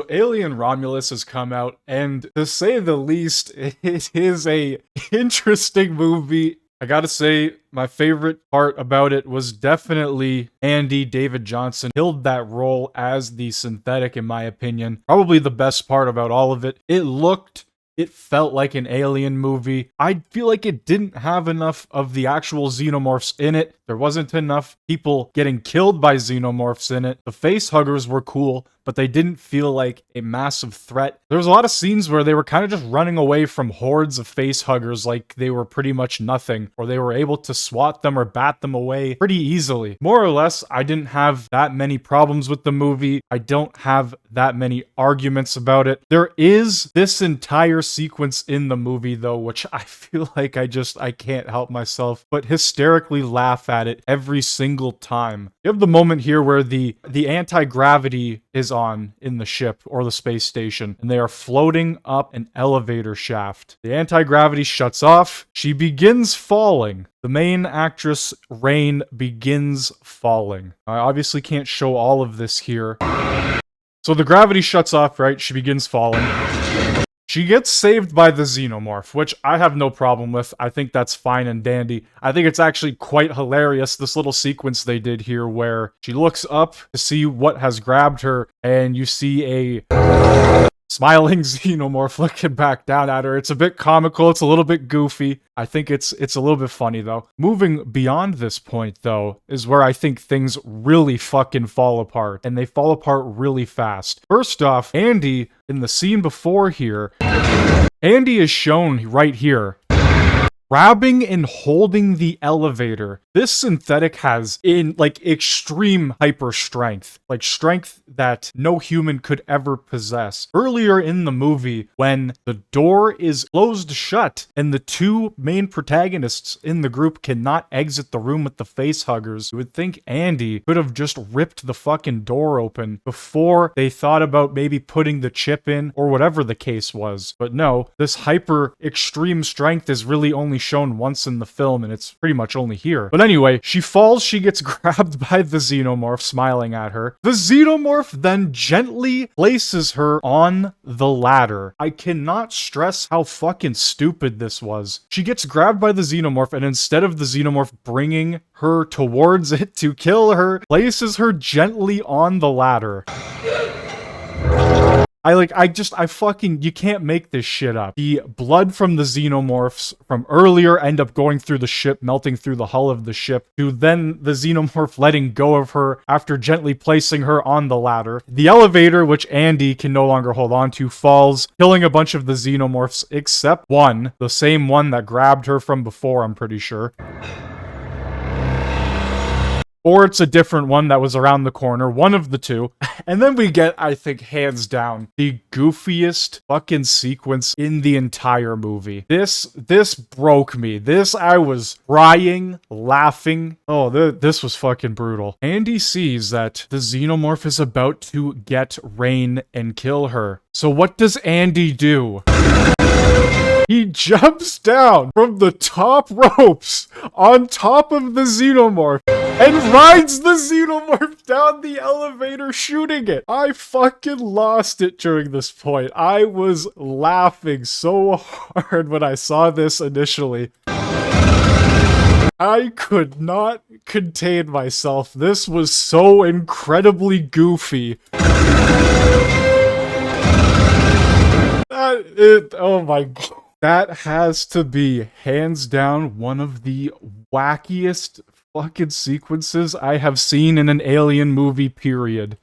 So Alien Romulus has come out, and to say the least, it is a interesting movie. I gotta say, my favorite part about it was definitely Andy David Johnson killed that role as the synthetic, in my opinion. Probably the best part about all of it. It felt like an alien movie. I feel like it didn't have enough of the actual xenomorphs in it. There wasn't enough people getting killed by xenomorphs in it. The facehuggers were cool, but they didn't feel like a massive threat. There was a lot of scenes where they were kind of just running away from hordes of facehuggers like they were pretty much nothing, or they were able to swat them or bat them away pretty easily. More or less, I didn't have that many problems with the movie. I don't have that many arguments about it. There is this entire sequence in the movie though, which I feel like I can't help myself but hysterically laugh at it every single time. You have the moment here where the anti-gravity is on in the ship or the space station, and they are floating up an elevator shaft. The anti-gravity shuts off. She begins falling. The main actress, Rain, begins falling. I obviously can't show all of this here. So the gravity shuts off, right? She begins falling. She gets saved by the xenomorph, which I have no problem with. I think that's fine and dandy. I think it's actually quite hilarious, this little sequence they did here where she looks up to see what has grabbed her, and you see a smiling xenomorph looking back down at her. It's a bit comical, it's a little bit goofy. I think it's a little bit funny though. Moving beyond this point though, is where I think things really fucking fall apart, and they fall apart really fast. First off, Andy, in the scene before here, Andy is shown right here grabbing and holding the elevator. This synthetic has extreme hyper strength, like strength that no human could ever possess. Earlier in the movie, when the door is closed shut and the two main protagonists in the group cannot exit the room with the facehuggers, you would think Andy could have just ripped the fucking door open before they thought about maybe putting the chip in or whatever the case was. But no, this hyper extreme strength is really only shown once in the film, and it's pretty much only here. But anyway, she falls, she gets grabbed by the xenomorph smiling at her. The xenomorph then gently places her on the ladder. I cannot stress how fucking stupid this was. She gets grabbed by the xenomorph, and instead of the xenomorph bringing her towards it to kill her, places her gently on the ladder. You can't make this shit up. The blood from the xenomorphs from earlier end up going through the ship, melting through the hull of the ship, to then the xenomorph letting go of her after gently placing her on the ladder. The elevator, which Andy can no longer hold on to, falls, killing a bunch of the xenomorphs except one, the same one that grabbed her from before, I'm pretty sure. Or it's a different one that was around the corner, one of the two. And then we get, I think, hands down, the goofiest fucking sequence in the entire movie. This broke me. I was crying, laughing. Oh, this was fucking brutal. Andy sees that the xenomorph is about to get Rain and kill her. So what does Andy do? He jumps down from the top ropes on top of the xenomorph and rides the xenomorph down the elevator, shooting it. I fucking lost it during this point. I was laughing so hard when I saw this initially. I could not contain myself. This was so incredibly goofy. Oh my god. That has to be, hands down, one of the wackiest fucking sequences I have seen in an alien movie, period.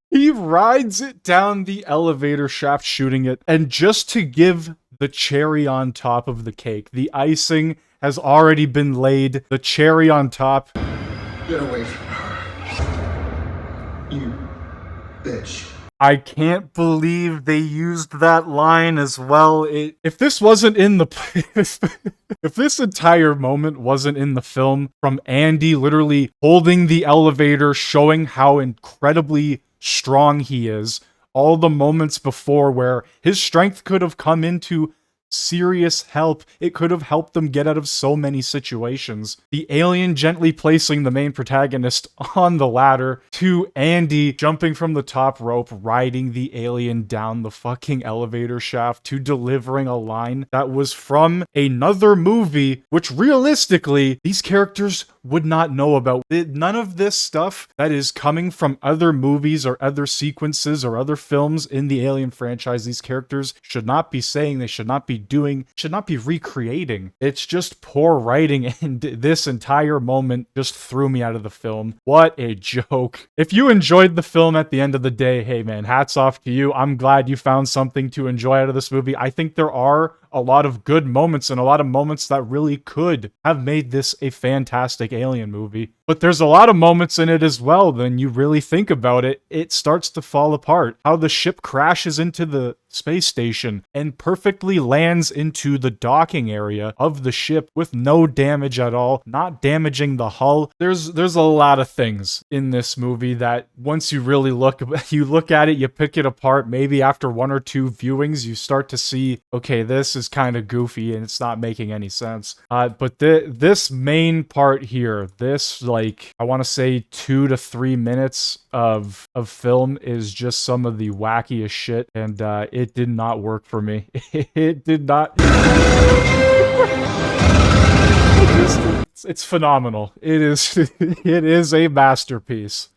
He rides it down the elevator shaft, shooting it, and just to give the cherry on top of the cake, the icing has already been laid, the cherry on top. Get away from her. You bitch. I can't believe they used that line as well. If this wasn't in the... if this entire moment wasn't in the film, from Andy literally holding the elevator, showing how incredibly strong he is, all the moments before where his strength could have come into serious help, it could have helped them get out of so many situations. The alien gently placing the main protagonist on the ladder to Andy jumping from the top rope, riding the alien down the fucking elevator shaft, to delivering a line that was from another movie, which realistically, these characters would not know about. None of this stuff that is coming from other movies or other sequences or other films in the Alien franchise, these characters should not be saying, they should not be doing, should not be recreating. It's just poor writing, and this entire moment just threw me out of the film. What a joke. If you enjoyed the film at the end of the day, hey man, hats off to you. I'm glad you found something to enjoy out of this movie. I think there are a lot of good moments and a lot of moments that really could have made this a fantastic Alien movie. But there's a lot of moments in it as well, when you really think about it, it starts to fall apart. How the ship crashes into the space station and perfectly lands into the docking area of the ship with no damage at all, not damaging the hull. There's a lot of things in this movie that once you really look at it, you pick it apart, maybe after one or two viewings, you start to see, okay, this is kind of goofy and it's not making any sense. But this main part here, this, like, I want to say 2 to 3 minutes of film is just some of the wackiest shit, and it did not work for me. It did not. It's phenomenal. It is it is a masterpiece.